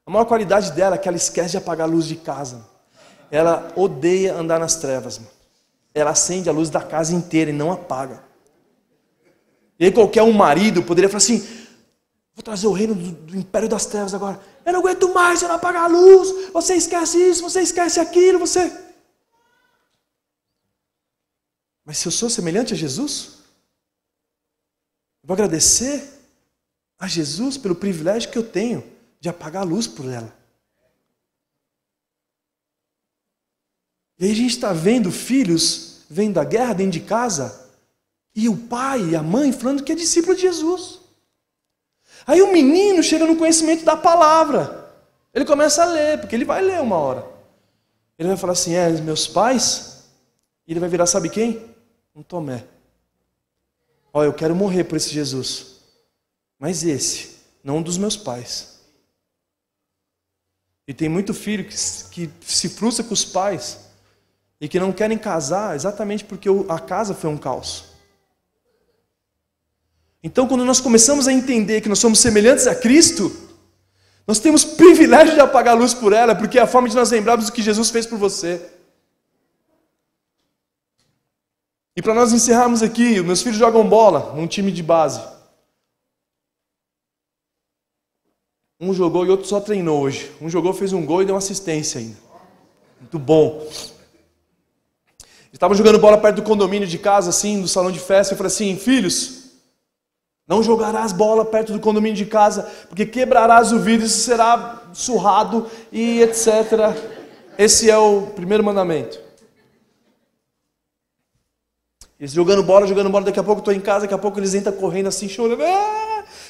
Speaker 2: A maior qualidade dela é que ela esquece de apagar a luz de casa. Ela odeia andar nas trevas, mano. Ela acende a luz da casa inteira e não apaga. E aí qualquer um marido poderia falar assim, Vou trazer o reino do império das trevas agora. Eu não aguento mais, você não apagar a luz, você esquece isso, você esquece aquilo, você... Mas se eu sou semelhante a Jesus, eu vou agradecer a Jesus pelo privilégio que eu tenho de apagar a luz por ela. E aí a gente está vendo filhos vendo da guerra dentro de casa, e o pai e a mãe falando que é discípulo de Jesus. Aí o menino chega no conhecimento da palavra. Ele começa a ler, porque ele vai ler uma hora. Ele vai falar assim, meus pais, e ele vai virar, sabe quem? Um Tomé. Ó, eu quero morrer por esse Jesus. Mas esse, não um dos meus pais. E tem muito filho que se frustra com os pais e que não querem casar exatamente porque a casa foi um caos. Então, quando nós começamos a entender que nós somos semelhantes a Cristo, nós temos privilégio de apagar a luz por ela, porque é a forma de nós lembrarmos do que Jesus fez por você. E para nós encerrarmos aqui, meus filhos jogam bola num time de base. Um jogou e outro só treinou hoje. Um jogou, fez um gol e deu uma assistência ainda. Muito bom. Estavam jogando bola perto do condomínio de casa, assim, do salão de festa. Eu falei assim, filhos, não jogarás bola perto do condomínio de casa, porque quebrarás o vidro e será surrado e etc. Esse é o primeiro mandamento. Eles jogando bola, daqui a pouco eu estou em casa, daqui a pouco eles entram correndo assim, chorando.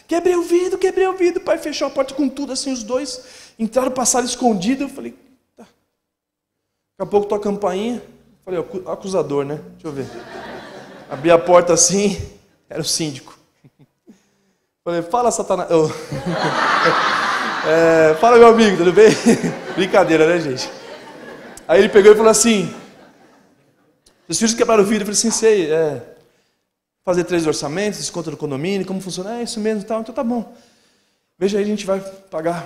Speaker 2: Quebrei o vidro, o pai fechou a porta com tudo, assim, os dois entraram para a sala escondida. Eu falei, tá. Daqui a pouco toca a campainha. Falei, acusador, né? Deixa eu ver. Abri a porta assim, era o síndico. Falei, fala, Satanás. Fala, meu amigo, tudo bem? Brincadeira, né, gente? Aí ele pegou e falou assim, os filhos quebraram o vidro. Eu falei assim, sei, fazer 3 orçamentos, desconto do condomínio, como funciona? É isso mesmo, tal. Então tá bom. Veja aí, a gente vai pagar.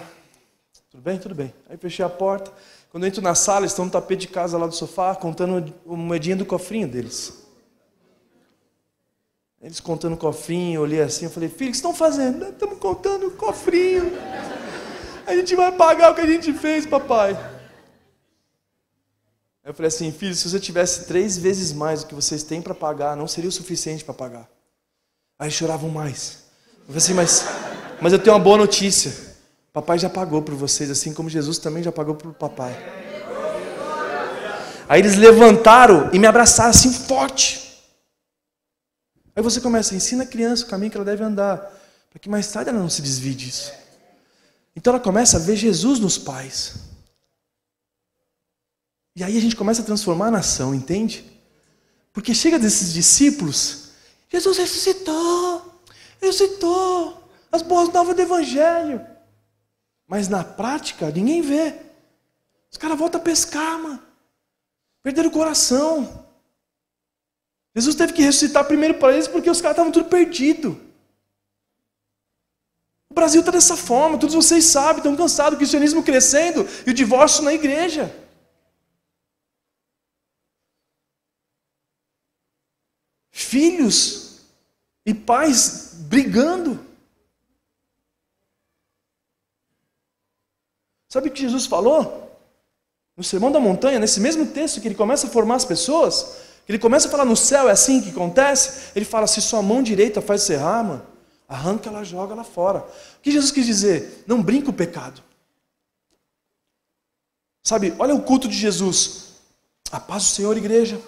Speaker 2: Tudo bem? Tudo bem. Aí fechei a porta. Quando eu entro na sala, eles estão no tapete de casa lá do sofá, contando a moedinha do cofrinho deles. Eles contando o cofrinho, eu olhei assim, eu falei, filho, o que estão fazendo? Estamos contando o cofrinho. A gente vai pagar o que a gente fez, papai. Eu falei assim, filho, se você tivesse 3 vezes mais do que vocês têm para pagar, não seria o suficiente para pagar. Aí eles choravam mais. Eu falei assim, mas eu tenho uma boa notícia. Papai já pagou por vocês, assim como Jesus também já pagou por papai. Aí eles levantaram e me abraçaram assim forte. Aí você começa, ensina a criança o caminho que ela deve andar, para que mais tarde ela não se desvie disso. Então ela começa a ver Jesus nos pais. E aí a gente começa a transformar a nação, entende? Porque chega desses discípulos, Jesus ressuscitou, as boas novas do Evangelho. Mas na prática, ninguém vê. Os caras voltam a pescar, mano. Perderam o coração. Jesus teve que ressuscitar primeiro para eles porque os caras estavam tudo perdidos. O Brasil está dessa forma, todos vocês sabem, estão cansados, o cristianismo crescendo e o divórcio na igreja. Filhos e pais brigando. Sabe o que Jesus falou? No Sermão da Montanha, nesse mesmo texto que ele começa a formar as pessoas, que ele começa a falar no céu, é assim que acontece, ele fala, se sua mão direita faz você errar, mano, arranca ela, joga lá fora. O que Jesus quis dizer? Não brinca o pecado. Sabe, olha o culto de Jesus. A paz do Senhor, igreja.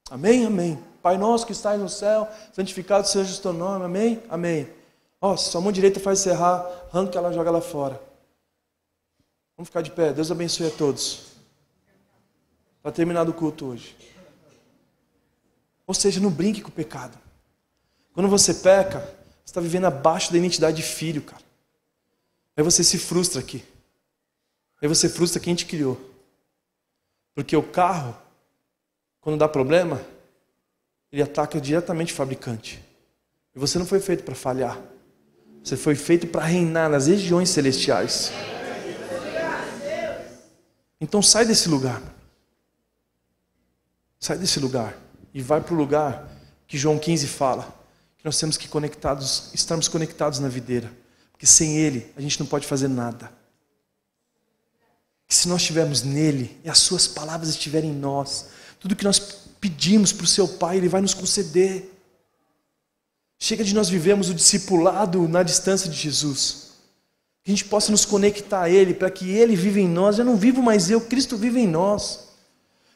Speaker 2: Amém, amém. Pai nosso que estás no céu, santificado seja o teu nome, amém, amém. Ó, se sua mão direita faz você errar, arranca ela, joga lá fora. Vamos ficar de pé, Deus abençoe a todos. Para terminar o culto hoje. Ou seja, não brinque com o pecado. Quando você peca, você está vivendo abaixo da identidade de filho, cara. Aí você se frustra aqui. Aí você frustra quem te criou. Porque o carro, quando dá problema, ele ataca diretamente o fabricante. E você não foi feito para falhar. Você foi feito para reinar nas regiões celestiais. Então sai desse lugar. Sai desse lugar. E vai para o lugar que João 15 fala. Que nós temos que estarmos conectados na videira. que sem Ele a gente não pode fazer nada. Que se nós estivermos nele e as suas palavras estiverem em nós, tudo que nós pedimos para o seu Pai, Ele vai nos conceder. Chega de nós vivermos o discipulado na distância de Jesus. Que a gente possa nos conectar a Ele, para que Ele viva em nós. Eu não vivo mais eu, Cristo vive em nós.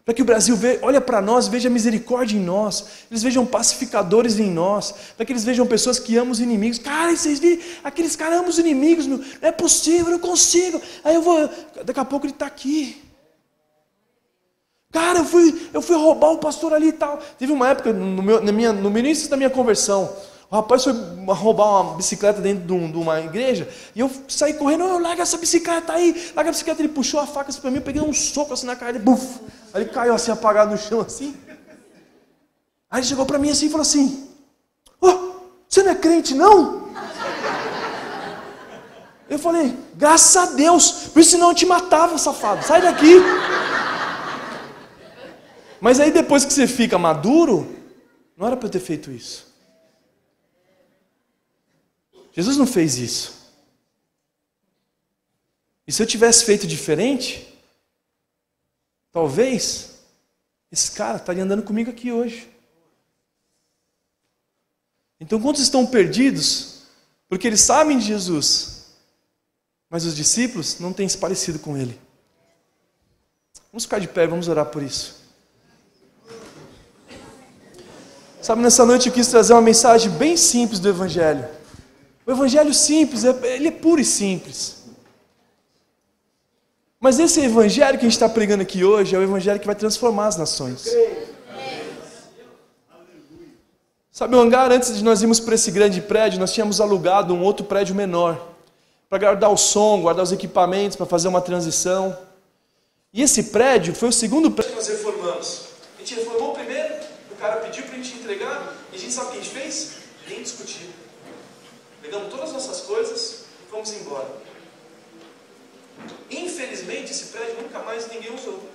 Speaker 2: Para que o Brasil olhe para nós, veja misericórdia em nós. Eles vejam pacificadores em nós. Para que eles vejam pessoas que amam os inimigos. Cara, vocês viram? Aqueles caras amam os inimigos. Não é possível, eu não consigo. Aí eu vou... Daqui a pouco ele está aqui. Cara, eu fui roubar o pastor ali e tal. Teve uma época, no início da minha conversão, o rapaz foi roubar uma bicicleta dentro de uma igreja, e eu saí correndo, larga essa bicicleta aí, larga a bicicleta, ele puxou a faca assim para mim, eu peguei um soco assim na cara dele, buf, aí ele caiu assim, apagado no chão assim. Aí ele chegou para mim assim e falou assim, você não é crente não? Eu falei, graças a Deus, porque senão eu te matava, safado, sai daqui. Mas aí depois que você fica maduro, não era para eu ter feito isso. Jesus não fez isso. E se eu tivesse feito diferente, talvez esse cara estaria andando comigo aqui hoje. Então quantos estão perdidos? Porque eles sabem de Jesus, mas os discípulos não têm se parecido com ele. Vamos ficar de pé, vamos orar por isso. Sabe, nessa noite eu quis trazer uma mensagem bem simples do Evangelho. O Evangelho simples, ele é puro e simples. Mas esse Evangelho que a gente está pregando aqui hoje é o Evangelho que vai transformar as nações. Sabe, o hangar, antes de nós irmos para esse grande prédio, nós tínhamos alugado um outro prédio menor, para guardar o som, guardar os equipamentos, para fazer uma transição. E esse prédio foi o segundo prédio que nós reformamos. A gente reformou o primeiro, o cara pediu para a gente entregar, e a gente sabe o que a gente fez? Nem discutiu. Pegamos todas as nossas coisas e fomos embora. Infelizmente, esse prédio nunca mais ninguém usou.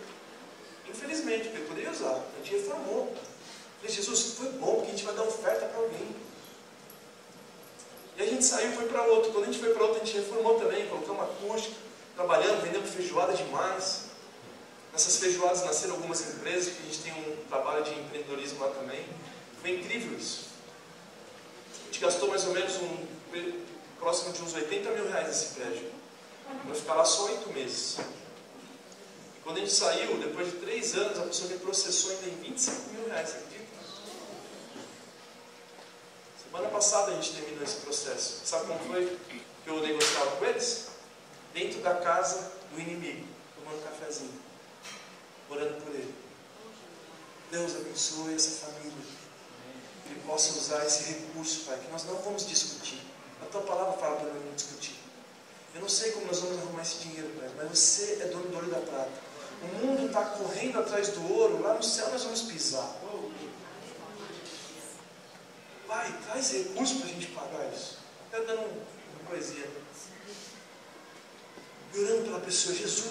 Speaker 2: Infelizmente, porque poderia usar. A gente reformou. Falei, Jesus, foi bom, porque a gente vai dar oferta para alguém. E a gente saiu e foi para outro. Quando a gente foi para outro, a gente reformou também, colocamos acústica, trabalhando, vendendo feijoada demais. Nessas feijoadas nasceram algumas empresas, que a gente tem um trabalho de empreendedorismo lá também. Foi incrível isso. A gente gastou mais ou menos próximo de uns 80 mil reais nesse prédio. Vai ficar lá só 8 meses. E quando a gente saiu, depois de 3 anos, a pessoa me processou ainda em 25 mil reais, acredita? Semana passada a gente terminou esse processo. Sabe como foi que eu negociava com eles? Dentro da casa do inimigo, tomando um cafezinho, orando por ele. Deus abençoe essa família. Que Ele possa usar esse recurso, Pai, que nós não vamos discutir. A Tua palavra fala para não discutir. Eu não sei como nós vamos arrumar esse dinheiro, Pai, mas Você é dono do ouro e da prata. O mundo está correndo atrás do ouro, lá no céu nós vamos pisar. Pai, traz recurso para a gente pagar isso. Até dando uma poesia. E orando pela pessoa, Jesus.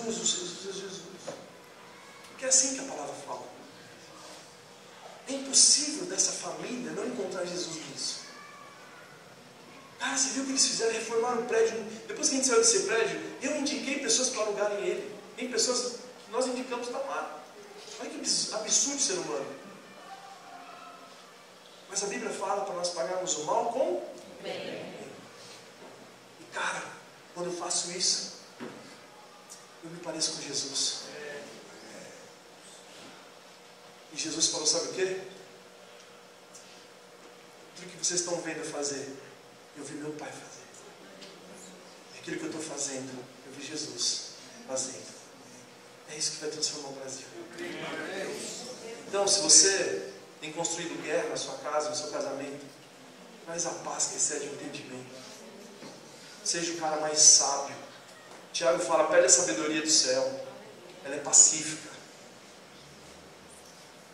Speaker 2: Porque é assim que a palavra fala. É impossível dessa família não encontrar Jesus nisso. Cara, você viu o que eles fizeram? Reformaram o prédio. Depois que a gente saiu desse prédio, eu indiquei pessoas para alugarem ele. Tem pessoas que nós indicamos para lá. Olha que absurdo ser humano. Mas a Bíblia fala para nós pagarmos o mal com bem. E cara, quando eu faço isso, eu me pareço com Jesus. E Jesus falou, sabe o quê? Tudo que vocês estão vendo eu fazer, eu vi meu Pai fazer. E aquilo que eu estou fazendo, eu vi Jesus fazendo. É isso que vai transformar o Brasil. Então, se você tem construído guerra na sua casa, no seu casamento, traz a paz que excede o entendimento. Seja o cara mais sábio. Tiago fala, pede a sabedoria do céu. Ela é pacífica.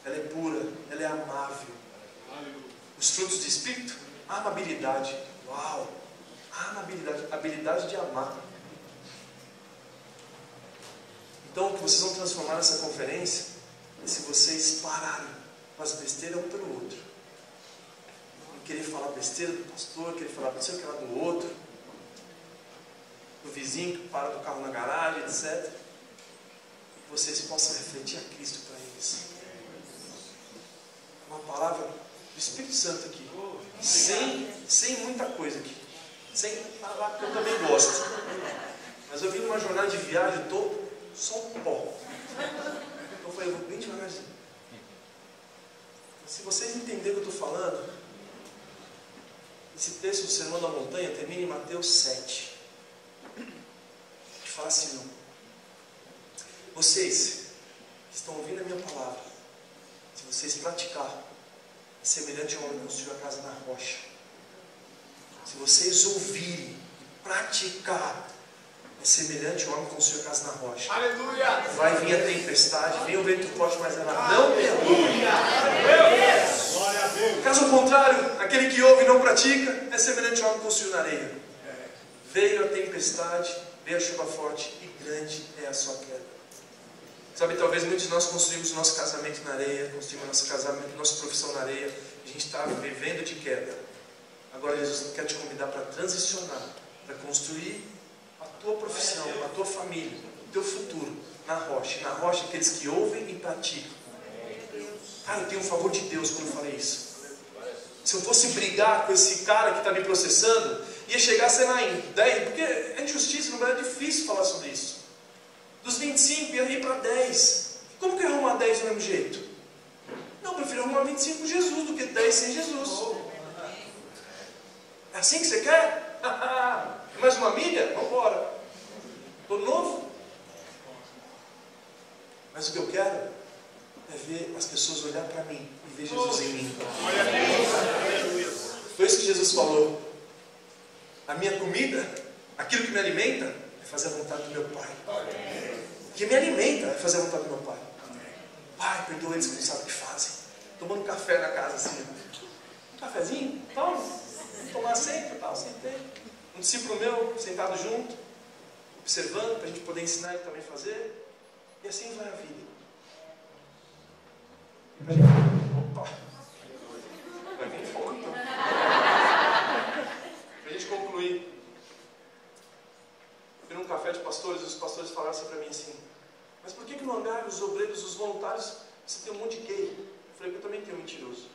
Speaker 2: Ela é pura, ela é amável. Os frutos do Espírito, amabilidade. Uau! Amabilidade, habilidade de amar. Então, o que vocês vão transformar nessa conferência é se vocês pararem com as besteiras um pelo outro. Não querer falar besteira do pastor, querer falar não sei o que lá do outro. do vizinho que para do carro na garagem, etc. E vocês possam refletir a Cristo para eles. Uma palavra do Espírito Santo aqui, sem muita coisa aqui, sem falar que eu também gosto. Mas eu vim numa jornada de viagem, eu estou só um pó. Então eu falei, eu vou bem devagarzinho. Se vocês entenderem o que eu estou falando, esse texto do Sermão da Montanha termina em Mateus 7. Que fala assim, não. Vocês que estão ouvindo a minha palavra, se vocês praticar, é semelhante a um homem que construiu a casa na rocha. Se vocês ouvirem e praticar, é semelhante ao homem que construiu a casa na rocha.
Speaker 3: Aleluia!
Speaker 2: Vai vir a tempestade, vem o vento forte, mas ela não derruba. Caso contrário, aquele que ouve e não pratica, é semelhante ao homem que construiu na areia. Veio a tempestade, veio a chuva forte e grande é a sua queda. Sabe, talvez muitos de nós construímos o nosso casamento na areia, construímos nosso casamento, nossa profissão na areia, e a gente está vivendo de queda. Agora Jesus quer te convidar para transicionar, para construir a tua profissão, a tua família, o teu futuro na rocha. Na rocha, aqueles que ouvem e praticam. Cara, eu tenho um favor de Deus quando eu falei isso. Se eu fosse brigar com esse cara que está me processando, ia chegar, sei lá, em 10, porque é injustiça, não é difícil falar sobre isso. Dos 25 ia ir para 10. Como que eu ia arrumar 10 do mesmo jeito? Não, eu prefiro arrumar 25 com Jesus do que 10 sem Jesus. É assim que você quer? Mais uma milha? Vamos embora. Estou novo. Mas o que eu quero é ver as pessoas olhar para mim e ver Jesus em mim. Foi isso que Jesus falou. A minha comida, aquilo que me alimenta, é fazer a vontade do meu Pai. O que me alimenta é fazer a vontade do meu Pai. Pai, perdoa eles que não sabem o que fazem. Tomando café na casa assim. Um cafezinho? Toma. Vamos tomar sempre, tal, sentei. Um discípulo meu, sentado junto, observando, para a gente poder ensinar ele também a fazer. E assim vai a vida. Opa! Vai vir fogo então. Para a gente concluir. Eu fui num café de pastores e os pastores falaram assim para mim assim: mas por que no hangar, os obreiros, os voluntários, você tem um monte de gay? Eu falei que eu também tenho mentiroso.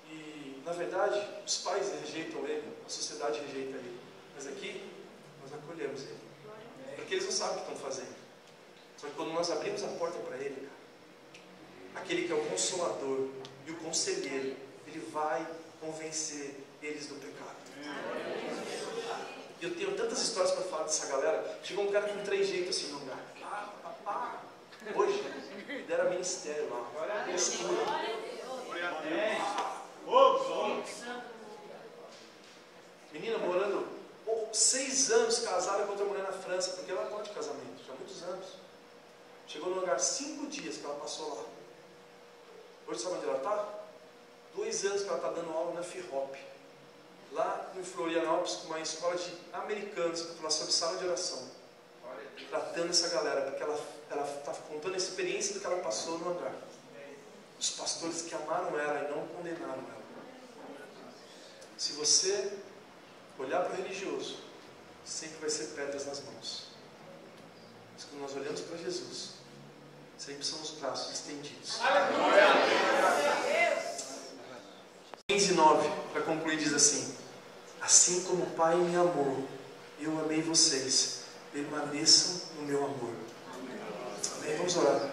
Speaker 2: E, na verdade, os pais rejeitam ele, a sociedade rejeita ele. Mas aqui, nós acolhemos ele. Porque eles não sabem o que estão fazendo. Só que quando nós abrimos a porta para ele, cara, aquele que é o consolador e o conselheiro, ele vai convencer eles do pecado. Eu tenho tantas histórias para falar dessa galera. Chegou um cara com 3 jeitos assim no lugar. Hoje, deram ministério lá. Postura. Menina morando 6 anos casada com outra mulher na França, porque ela pode casamento, já há muitos anos. Chegou no lugar 5 dias que ela passou lá. Hoje sabe onde ela está? 2 anos que ela está dando aula na FIHOP. Lá em Florianópolis, com uma escola de americanos, para falar sobre sala de oração. Tratando essa galera, porque ela está contando a experiência do que ela passou no hangar. Os pastores que amaram ela e não condenaram ela. Se você olhar para o religioso, sempre vai ser pedras nas mãos. Mas quando nós olhamos para Jesus, sempre são os braços estendidos. 15:9, para concluir, diz assim: assim como o Pai me amou, eu amei vocês, permaneçam no meu amor. Amém? Vamos orar.